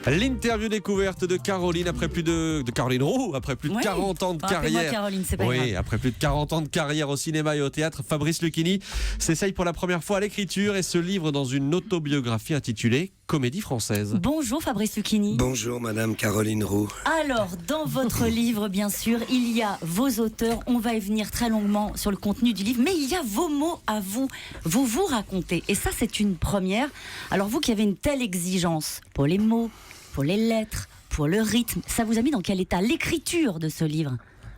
L'interview découverte de Caroline après plus de Caroline Roux, après plus de 40 ans de carrière. Caroline, c'est pas grave. Après plus de 40 ans de carrière au cinéma et au théâtre, Fabrice Lucchini s'essaye pour la première fois à l'écriture et se livre dans une autobiographie intitulée Comédie française. Bonjour Fabrice Lucchini. Bonjour Madame Caroline Roux. Alors, dans votre livre, bien sûr, il y a vos auteurs. On va y venir très longuement sur le contenu du livre, mais il y a vos mots à vous. Vous racontez. Et ça, c'est une première. Alors, vous qui avez une telle exigence pour les mots, pour les lettres, pour le rythme, ça vous a mis dans quel état l'écriture de ce livre ?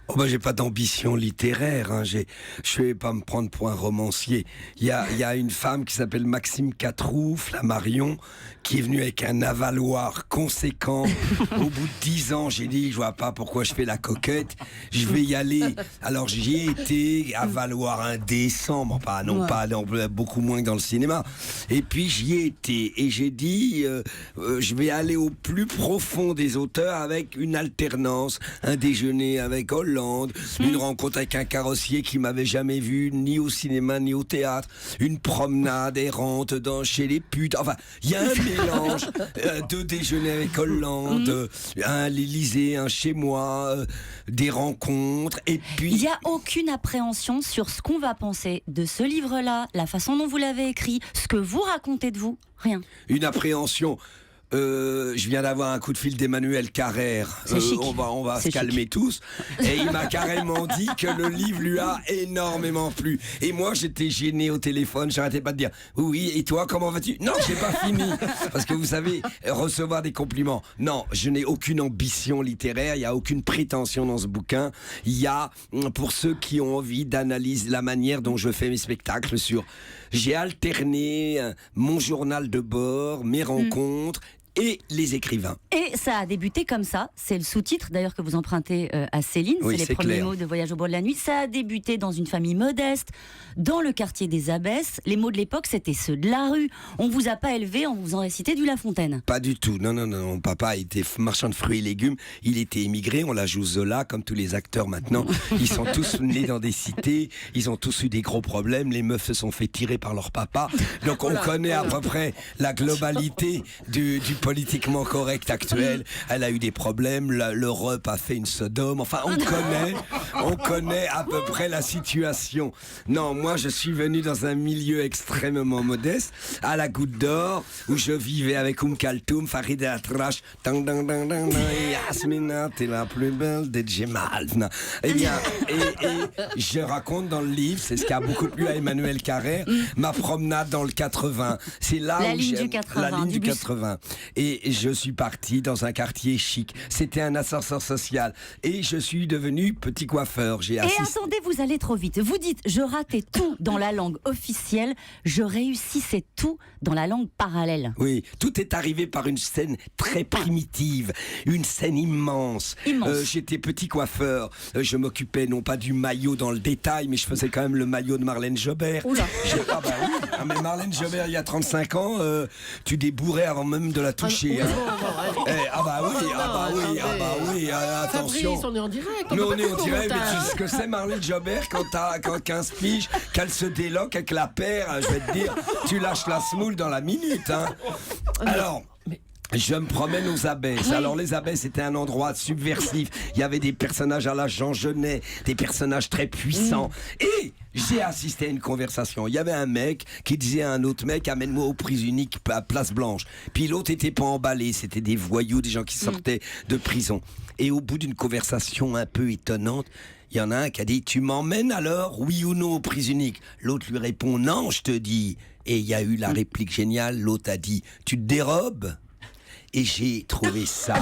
Oh bah j'ai pas d'ambition littéraire, hein. Je vais pas me prendre pour un romancier. Il y a une femme qui s'appelle Maxime Catroux, Flammarion, qui est venue avec un avaloir conséquent. Au bout de 10 ans, j'ai dit, je vois pas pourquoi je fais la coquette, je vais y aller. Alors j'y ai été, avaloir indécent, bon, pas beaucoup moins que dans le cinéma. Et puis j'y ai été, et j'ai dit, je vais aller au plus profond des auteurs avec une alternance, un déjeuner avec Hollande, une rencontre avec un carrossier qui m'avait jamais vu ni au cinéma ni au théâtre, une promenade errante chez les putes. Enfin, il y a un mélange, 2 déjeuners avec Hollande, un à l'Élysée, un chez moi, des rencontres, et puis... Il n'y a aucune appréhension sur ce qu'on va penser de ce livre-là, la façon dont vous l'avez écrit, ce que vous racontez de vous, rien. Une appréhension... je viens d'avoir un coup de fil d'Emmanuel Carrère. On va se calmer tous. Et il m'a carrément dit que le livre lui a énormément plu. Et moi, j'étais gêné au téléphone. J'arrêtais pas de dire oui. Et toi, comment vas-tu ? Non, j'ai pas fini. Parce que vous savez, recevoir des compliments. Non, je n'ai aucune ambition littéraire. Il y a aucune prétention dans ce bouquin. Il y a, pour ceux qui ont envie d'analyser la manière dont je fais mes spectacles j'ai alterné mon journal de bord, mes rencontres et les écrivains. Et ça a débuté comme ça, c'est le sous-titre d'ailleurs que vous empruntez à Céline, oui, c'est les premiers mots de Voyage au bord de la nuit. Ça a débuté dans une famille modeste, dans le quartier des Abbesses. Les mots de l'époque, c'était ceux de la rue. On vous a pas élevé en vous faisant réciter du La Fontaine. Pas du tout, non. Papa était marchand de fruits et légumes, il était émigré, on la joue Zola, comme tous les acteurs maintenant. Ils sont tous nés dans des cités, ils ont tous eu des gros problèmes, les meufs se sont fait tirer par leur papa. Donc on connaît à peu près la globalité du politiquement correct actuel. Elle a eu des problèmes, l'Europe a fait une Sodome, enfin on connaît à peu près la situation. Non, moi je suis venu dans un milieu extrêmement modeste, à la Goutte d'Or, où je vivais avec Kaltoum, Farid Atrache, Yasmina, t'es la plus belle des Djemal. Eh bien, et je raconte dans le livre, c'est ce qui a beaucoup plu à Emmanuel Carrère, ma promenade dans le 80. C'est là la où ligne du 80, la ligne du bus. 80. Et je suis parti dans un quartier chic. C'était un ascenseur social. Et je suis devenu petit coiffeur. Et attendez, vous allez trop vite. Vous dites, je ratais tout dans la langue officielle, je réussissais tout dans la langue parallèle. Oui, tout est arrivé par une scène très primitive, une scène immense. J'étais petit coiffeur. Je m'occupais non pas du maillot dans le détail, mais je faisais quand même le maillot de Marlène Jobert. Oula. Mais Marlène Jobert, il y a 35 ans, tu débourrais avant même de la toucher. attention. Fabrice, on est en direct. Mais on est en direct, mais tu sais ce que c'est Marlène Jobert quand t'as 15 piges, qu'elle se déloque avec la paire, je vais te dire, tu lâches la semoule dans la minute, hein. Alors... je me promène aux Abbesses. Oui. Alors les Abbesses c'était un endroit subversif. Il y avait des personnages à la Jean Genet, des personnages très puissants. Et j'ai assisté à une conversation. Il y avait un mec qui disait à un autre mec, amène-moi aux prises uniques à Place Blanche. Puis l'autre était pas emballé. C'était des voyous, des gens qui sortaient de prison. Et au bout d'une conversation un peu étonnante, il y en a un qui a dit, tu m'emmènes alors, oui ou non, aux prises uniques? L'autre lui répond, non, je te dis. Et il y a eu la réplique géniale. L'autre a dit, tu te dérobes? Et j'ai trouvé ça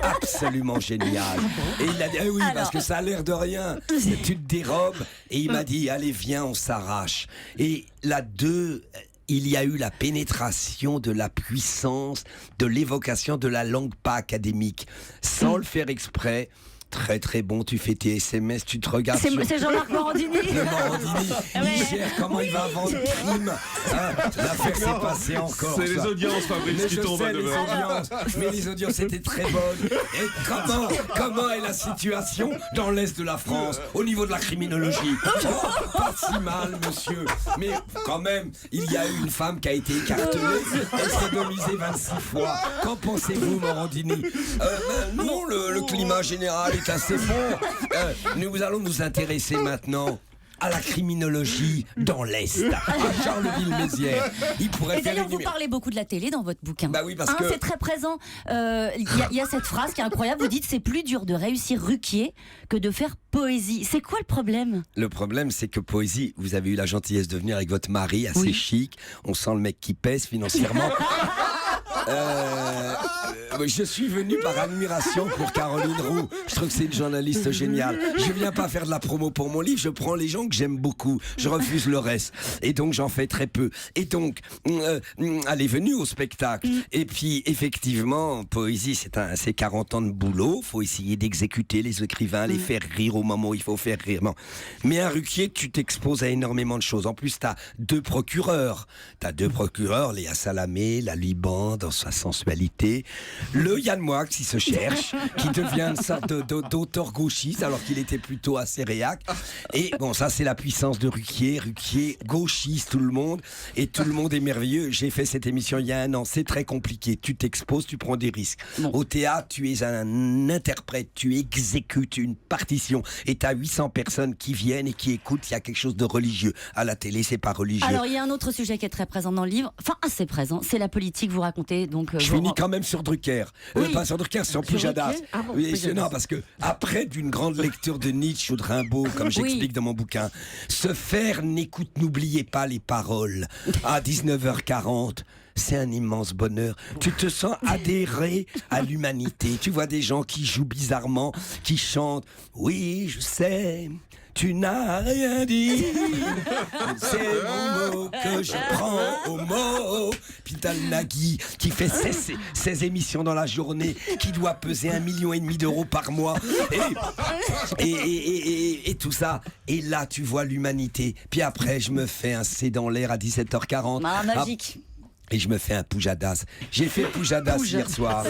absolument génial. Et il a dit, oui, alors... parce que ça a l'air de rien. Tu te dérobes. Et il m'a dit, allez, viens, on s'arrache. Et là, il y a eu la pénétration de la puissance, de l'évocation de la langue pas académique. Sans le faire exprès, très très bon, tu fais tes SMS, tu te regardes sur... C'est Jean-Marc Morandini. Le Morandini, il gère comment il va vendre crime. L'affaire s'est passée encore. C'est les audiences, Fabrice, qui tombent à 9h. Mais les audiences étaient très bonnes. Et comment est la situation dans l'Est de la France au niveau de la criminologie? Pas si mal, monsieur. Mais quand même, il y a eu une femme qui a été écartelée et sodomisée 26 fois. Qu'en pensez-vous, Morandini? Non, le climat général est assez bon. Nous allons nous intéresser maintenant à la criminologie dans l'Est, à Charleville-Mézières. Il pourrait Et faire d'ailleurs, vous parlez beaucoup de la télé dans votre bouquin. Bah oui, parce que... C'est très présent. Il y a cette phrase qui est incroyable. Vous dites c'est plus dur de réussir Ruquier que de faire poésie. C'est quoi le problème? Le problème, c'est que poésie, vous avez eu la gentillesse de venir avec votre mari, assez chic. On sent le mec qui pèse financièrement. Je suis venu par admiration pour Caroline Roux. Je trouve que c'est une journaliste géniale. Je viens pas faire de la promo pour mon livre, je prends les gens que j'aime beaucoup. Je refuse le reste. Et donc j'en fais très peu. Et donc, elle est venue au spectacle. Et puis, effectivement, poésie, c'est 40 ans de boulot. Faut essayer d'exécuter les écrivains, les faire rire au moment où il faut faire rire. Non. Mais un Ruquier, tu t'exposes à énormément de choses. En plus, t'as deux procureurs. Léa Salamé, la Liban, dans sa sensualité. Le Yann Moix qui se cherche, qui devient une sorte d'auteur gauchiste alors qu'il était plutôt assez réac. Et bon, ça c'est la puissance de Ruquier. Ruquier gauchiste, tout le monde. Et tout le monde est merveilleux. J'ai fait cette émission il y a 1 an. C'est très compliqué. Tu t'exposes, tu prends des risques. Bon. Au théâtre, tu es un interprète. Tu exécutes une partition. Et tu as 800 personnes qui viennent et qui écoutent. Il y a quelque chose de religieux. À la télé, c'est pas religieux. Alors, il y a un autre sujet qui est très présent dans le livre. Enfin, assez présent. C'est la politique. Vous racontez donc... Je finis quand même sur Drucker. Pas sur Drucker, sur Pujadas. Non, parce que après d'une grande lecture de Nietzsche ou de Rimbaud, comme j'explique dans mon bouquin, se faire n'oubliez pas les paroles. À 19h40, c'est un immense bonheur. Tu te sens adhérer à l'humanité. Tu vois des gens qui jouent bizarrement, qui chantent « Oui, je sais ». Tu n'as rien dit, c'est mon mot que je prends au mot. Puis t'as le Nagui qui fait 16 émissions dans la journée, qui doit peser 1,5 million d'euros par mois. Et tout ça. Et là, tu vois l'humanité. Puis après, je me fais un C dans l'air à 17h40. Ah, magique. Et je me fais un Pujadas. J'ai fait Pujadas hier soir.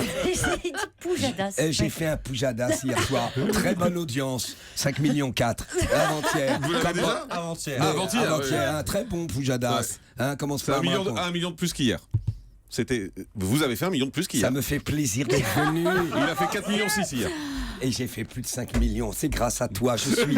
J'ai fait un Pujadas hier soir. Très bonne audience. 5,4 millions. Avant-hier. Vous l'avez déjà Avant-hier. Un très bon Pujadas. Commence pas à 1 million de plus qu'hier. Vous avez fait 1 million de plus qu'hier. Ça me fait plaisir d'être venu. Il a fait 4,6 millions hier. Et j'ai fait plus de 5 millions. C'est grâce à toi, je suis.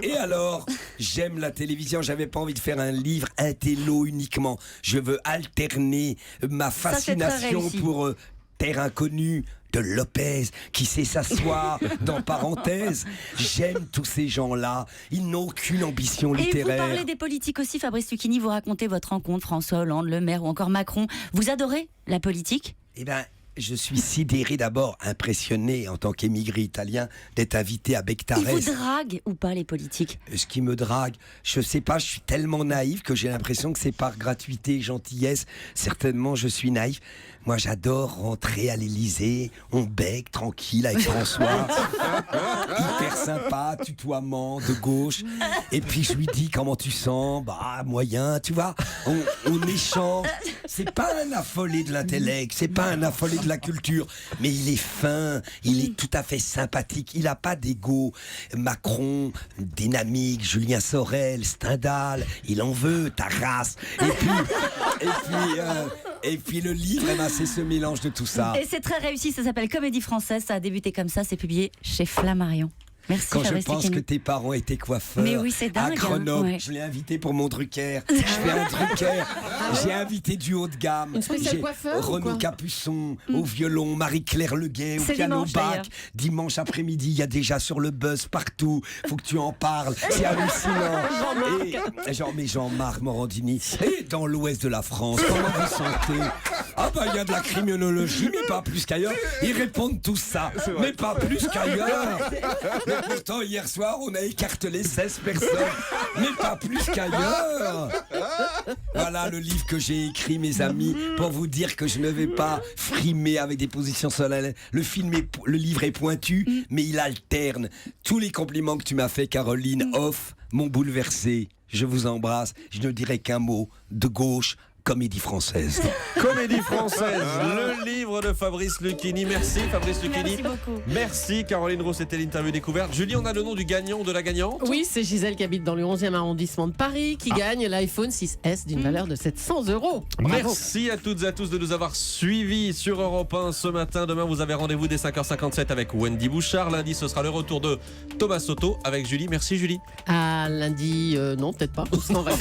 Et alors, j'aime la télévision. J'avais pas envie de faire un livre intello uniquement. Je veux alterner ma fascination pour Terre Inconnue de Lopez, qui sait s'asseoir dans parenthèse. J'aime tous ces gens-là. Ils n'ont aucune ambition littéraire. Et vous parlez des politiques aussi, Fabrice Lucchini. Vous racontez votre rencontre, François Hollande, Le Maire ou encore Macron. Vous adorez la politique? Eh bien, je suis sidéré d'abord, impressionné en tant qu'émigré italien d'être invité à Bectarès. Ils vous draguent ou pas les politiques? Ce qui me drague, je sais pas, je suis tellement naïf que j'ai l'impression que c'est par gratuité et gentillesse. Certainement, je suis naïf. Moi, j'adore rentrer à l'Élysée, on bec tranquille avec François, hyper sympa, tutoiement de gauche. Et puis je lui dis comment tu sens, bah moyen, tu vois. On échange. C'est pas un affolé de l'intellect, c'est pas un affolé de la culture, mais il est fin, il est tout à fait sympathique. Il a pas d'ego. Macron, dynamique, Julien Sorel, Stendhal, il en veut, ta race. Et puis le livre, c'est ce mélange de tout ça. Et c'est très réussi, ça s'appelle Comédie Française, ça a débuté comme ça, c'est publié chez Flammarion. Merci. Quand je pense que tes parents étaient coiffeurs. Mais oui, c'est dingue, à Grenoble, hein, ouais. Je l'ai invité pour mon Drucker. Je fais un Drucker. J'ai invité du haut de gamme. Une spéciale coiffeur Renaud Capuçon au violon, Marie-Claire Leguet au piano bac. Dimanche après-midi, il y a déjà sur le buzz partout. Faut que tu en parles. C'est hallucinant. Jean-Marc Morandini. Et dans l'ouest de la France, comment vous sentez? Ah bah il y a de la criminologie, mais pas plus qu'ailleurs. Ils répondent tout ça, mais pas plus qu'ailleurs. Mais Pourtant, hier soir, on a écartelé 16 personnes, mais pas plus qu'ailleurs. Voilà le livre que j'ai écrit, mes amis, pour vous dire que je ne vais pas frimer avec des positions solennelles. Le livre est pointu, mais il alterne. Tous les compliments que tu m'as fait, Caroline, off, m'ont bouleversé. Je vous embrasse. Je ne dirai qu'un mot. De gauche, comédie française. Comédie française, le livre de Fabrice Lucchini. Merci Fabrice Lucchini. Merci beaucoup. Merci Caroline Roux, c'était l'interview découverte. Julie, on a le nom du gagnant ou de la gagnante? Oui, c'est Gisèle qui habite dans le 11e arrondissement de Paris qui gagne l'iPhone 6S d'une valeur de 700 €. Bravo. Merci à toutes et à tous de nous avoir suivis sur Europe 1 ce matin. Demain, vous avez rendez-vous dès 5h57 avec Wendy Bouchard. Lundi, ce sera le retour de Thomas Soto avec Julie. Merci Julie. À lundi, non, peut-être pas. On s'en va.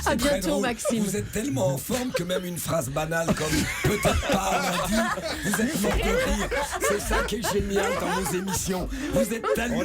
À Très bientôt, drôle. Maxime. Vous êtes tellement en forme que même une phrase banale comme peut-être pas lundi, vous êtes mort de rire. C'est ça qui est génial dans nos émissions. Vous êtes tellement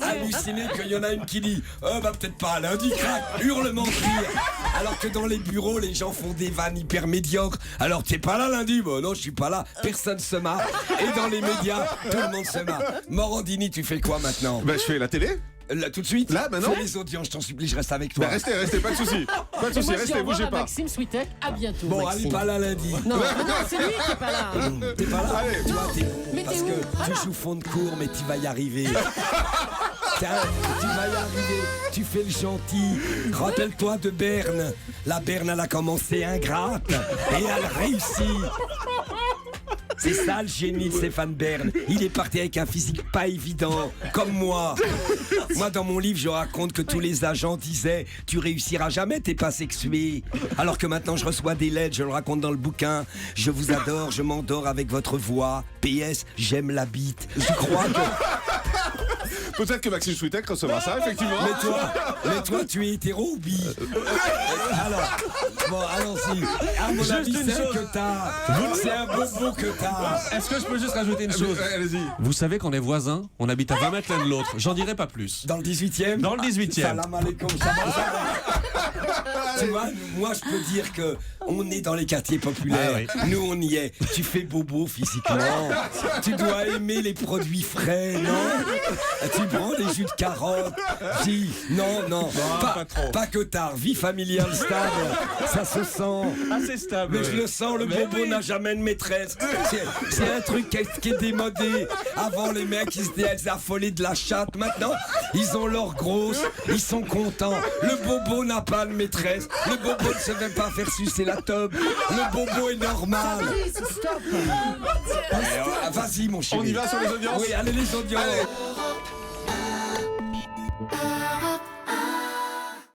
halluciné qu'il y en a une qui dit bah peut-être pas lundi, crac, hurlement de rire. Alors que dans les bureaux, les gens font des vannes hyper médiocres. Alors t'es pas là lundi? Bah non, je suis pas là. Personne se marre. Et dans les médias, tout le monde se marre. Morandini, tu fais quoi maintenant? Bah, je fais la télé. Là, tout de suite? Là, maintenant? Fais les audiences, je t'en supplie, je reste avec toi. Bah, restez, pas de soucis. Pas de Et soucis, moi, je dis restez, au revoir bougez à pas. Maxime Switek. À bientôt, Bon, Maxime. allez, pas là lundi. Non, c'est lui qui est pas là. T'es pas là? Allez. Tu vois, Mais parce t'es où? que tu joues fond de cours, mais tu vas y arriver. Tiens, tu vas y arriver. Tu fais le gentil. Rappelle-toi de Berne. La Berne, elle a commencé ingrate et elle réussit. C'est ça le génie de Stéphane Bern. Il est parti avec un physique pas évident, comme moi. Moi, dans mon livre, je raconte que tous les agents disaient « Tu réussiras jamais, t'es pas sexué ». Alors que maintenant, je reçois des lettres, je le raconte dans le bouquin. Je vous adore, je m'endors avec votre voix. PS, j'aime la bite. Je crois que... Peut-être que Maxime Switek recevra ça, effectivement. Mais toi, tu es hétéro ou bi? Alors, bon, allons-y. À mon Juste avis, une c'est chose. que t'as. C'est un bobo que t'as. Est-ce que je peux juste rajouter une chose? Allez-y. Vous savez qu'on est voisins, on habite à 20 mètres l'un de l'autre. J'en dirai pas plus. Dans le 18e? Dans le 18e. Salam alaikum, ça va. Tu vois, moi je peux dire que on est dans les quartiers populaires. Ah Nous on y est. Tu fais bobo physiquement. Tu dois aimer les produits frais, non? Tu prends des jus de carottes. Si, non, pas trop. pas que tard. Vie familiale stable, ça se sent. Assez stable. Mais je le sens, le Mais bobo oui. n'a jamais de maîtresse. C'est un truc qui est démodé. Avant, les mecs, ils étaient affolés de la chatte. Maintenant, ils ont leur grosse, ils sont contents. Le bobo n'a pas de maîtresse. Le bobo ne se fait pas faire sucer la tube. Le bobo est normal. Vas-y, mon chéri. On y va sur les audiences? Oui, allez, les audiences. Allez.